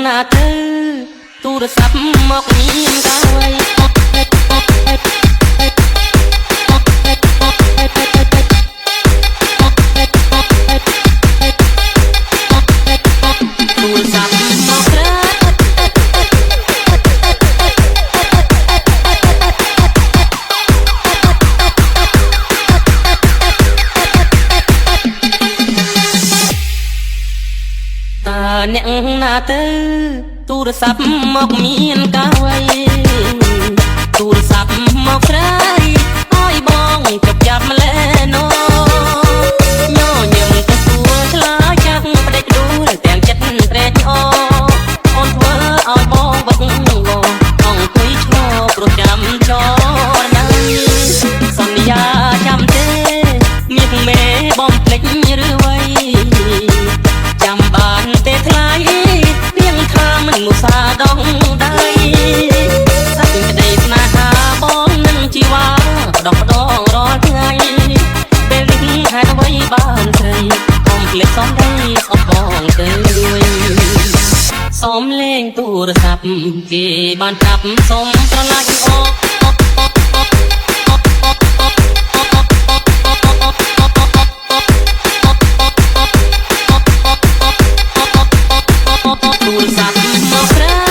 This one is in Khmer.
ណាទៅទូរស័ព្ទមកមានកាវៃទូរស័ព្ទមកក្រៅអ្នកណាទៅទូរស័ព្ទមកមានកាវៃទូរស័ព្ទមកស្រាយឲ្យបងជប់ចាប់ម្លេណូញញឹមទៅសួរឆ្លើយចាំផ្ដេចដួលទាំងចិត្តត្រេកអរអូនធ្វើឲ្យបងវឹកវរអង្គុយឈរព្រោះចាំចរណាសន្យាចាំទេមានមេបំភ្លេចឬវៃចាំបានទេថ្លៃរៀងថាមិនមុសាដងដៃសាច់ក្តីស្នេហាបងនឹងជីវ៉ាដកដងរាល់ថ្ងៃពេលនេះហេតុអ្វីបានស្រីកុំភ្លេចសំដីស្អប់បងទៅសូមលេងទូរស័ព្ទគេបានប្រាប់សូមស្រឡាញ់អូទូរស័ព្ទមកក្រៅ